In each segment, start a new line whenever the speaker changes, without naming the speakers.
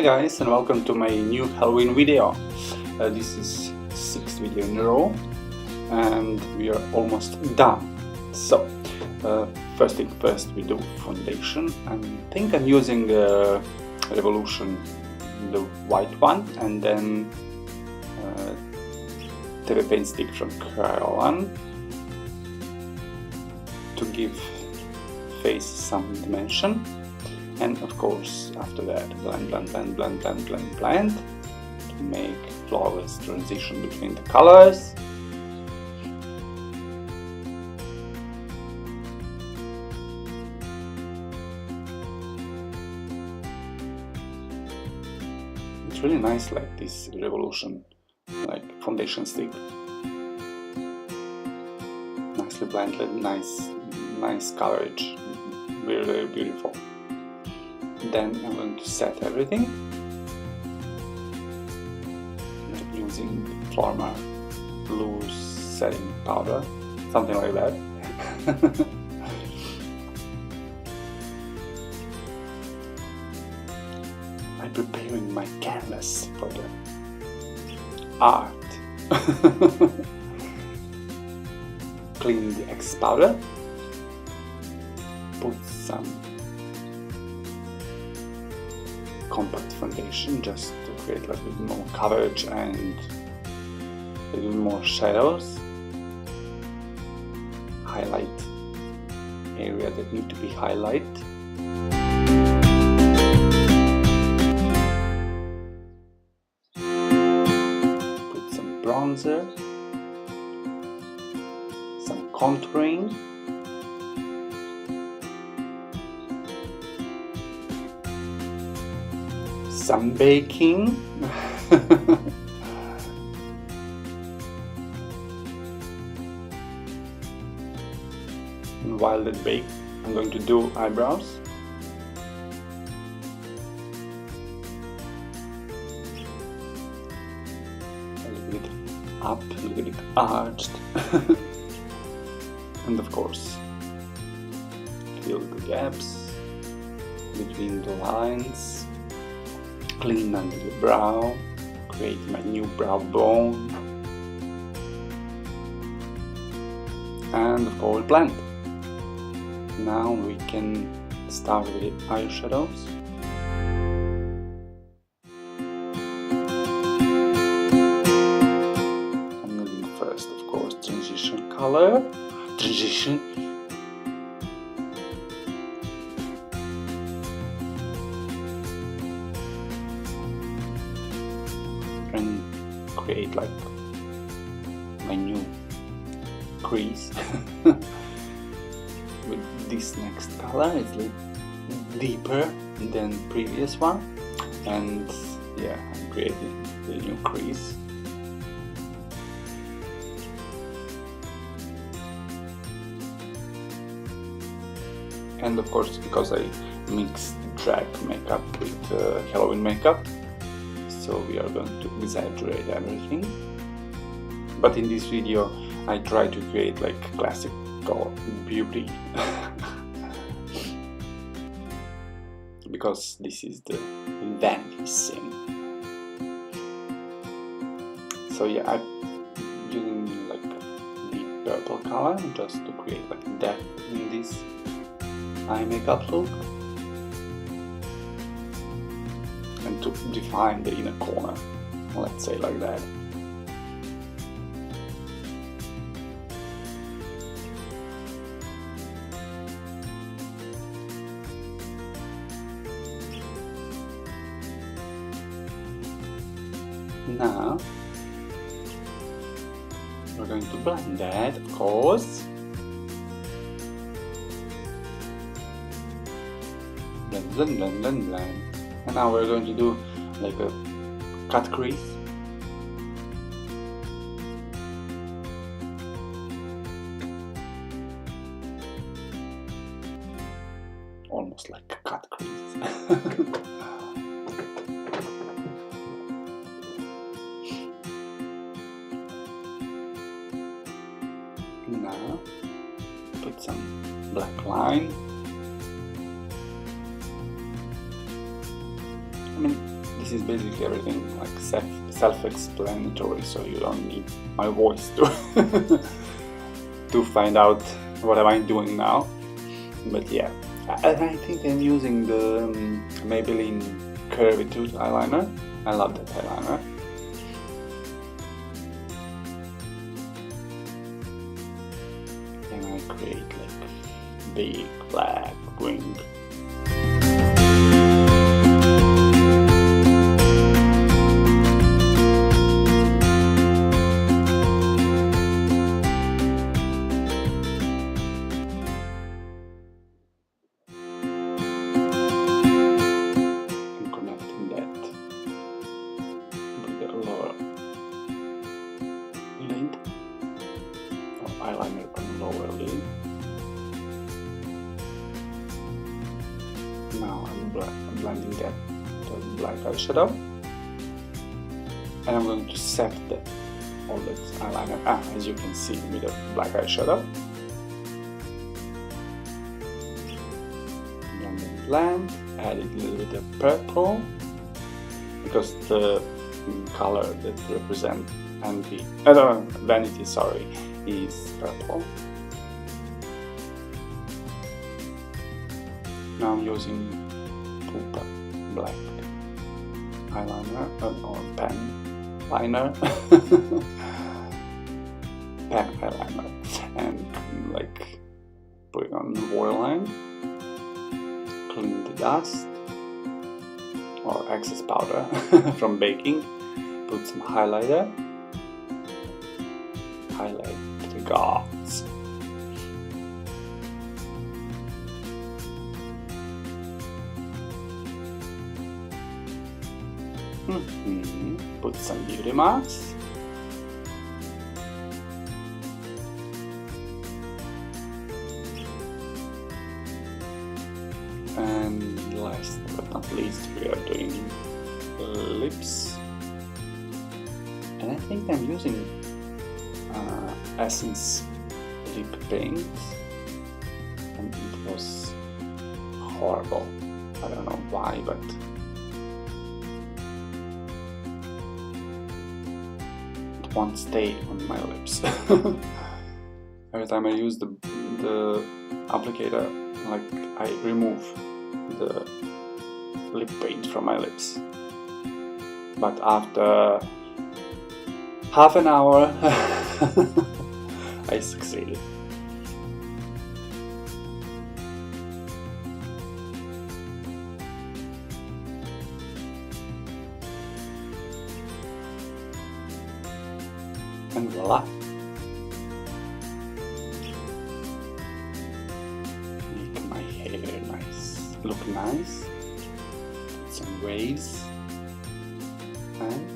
Hi guys, and welcome to my new Halloween video. This is 6th video in a row and we are almost done. So first thing first, we do foundation. I think I'm using Revolution, the white one, and then TV paint stick from KRYOLAN to give face some dimension. And of course, after that, blend to make flawless transition between the colors. It's really nice, like this Revolution, like foundation stick. Nicely blended, nice coverage, very beautiful. Then I'm going to set everything using Florma loose setting powder, something like that. I'm preparing my canvas for the art. Clean the X powder, put some compact foundation just to create a little bit more coverage and a little more shadows, highlight area that need to be highlighted. Put some bronzer, some contouring, some baking. And while that bake, I'm going to do eyebrows. A little bit up, a little bit arched. And of course, fill the gaps between the lines. Clean under the brow, create my new brow bone, and of course blend. Now we can start with the eyeshadows. I'm using first, of course, transition color. Transition. And create like my new crease with this next color. It's like deeper than previous one, and yeah, I'm creating the new crease. And of course, because I mixed drag makeup with Halloween makeup, so we are going to exaggerate everything. But in this video I try to create like classical beauty because this is the vanity scene. So yeah, I'm using like a deep purple color just to create like depth in this eye makeup look, and to define the inner corner, let's say like that. Now we're going to blend that, of course. Blend. And now we're going to do like a cut crease. Almost like a cut crease. Now put some black line. I mean, this is basically everything like self-explanatory, so you don't need my voice to to find out what am I doing now. But yeah, and I think I'm using the Maybelline Curvy Tooth eyeliner. I love that eyeliner. And I create like big black wing. Eyeliner on lower lid. Now I'm blending that to black eyeshadow, and I'm going to set all that eyeliner, as you can see, with a black eyeshadow. Blend, add a little bit of purple, because the color that represents vanity, sorry, is purple. Now I'm using PUPA black eyeliner or pen liner, pen eyeliner, and like putting on the waterline, clean the dust or excess powder from baking, put some highlighter, highlight the gods. Put some beauty marks. And last but not least, we are doing lips. And I think I'm using Essence lip paint, and it was horrible. I don't know why, but it won't stay on my lips. Every time I use the applicator, like I remove the lip paint from my lips. But after half an hour, I succeeded. And voila! Make my hair nice, look nice, put some waves, and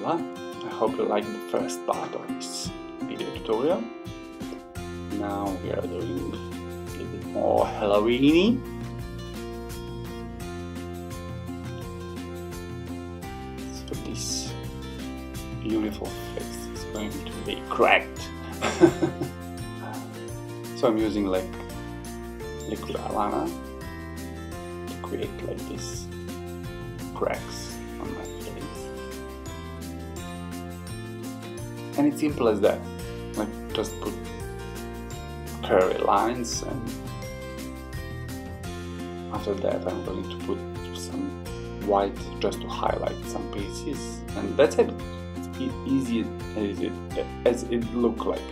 I hope you liked the first part of this video tutorial. Now we are doing a little bit more Halloween-y. So this beautiful face is going to be cracked. So I'm using like liquid eyeliner to create like this cracks on my face. And it's simple as that, like just put curvy lines, and after that I'm going to put some white just to highlight some pieces, and that's it. It's easy as it looks like.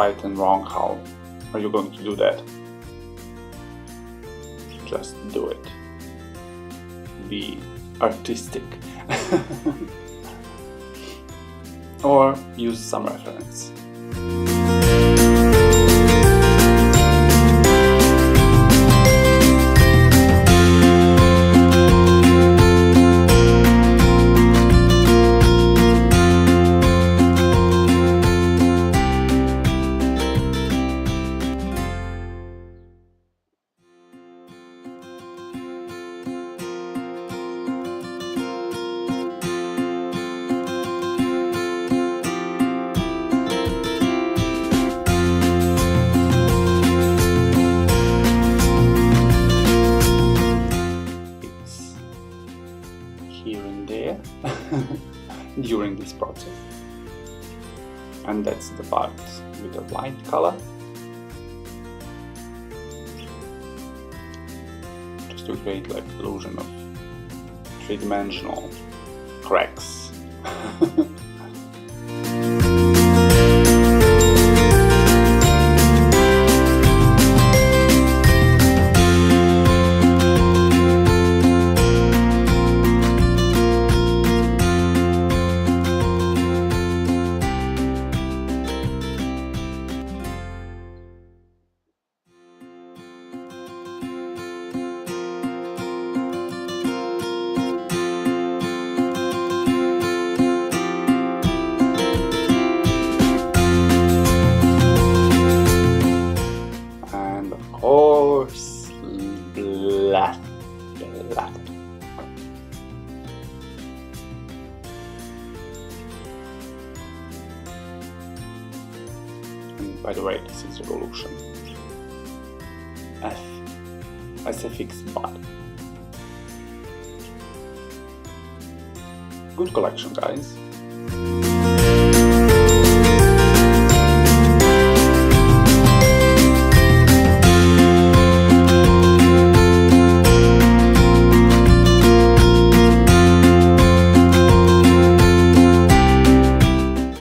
right and wrong. How are you going to do that? Just do it. Be artistic. Or use some reference. Here and there during this process, and that's the part with the light color, just to create like illusion of three-dimensional cracks. Black. And by the way, this is Revolution F as a fixed body. Good collection, guys.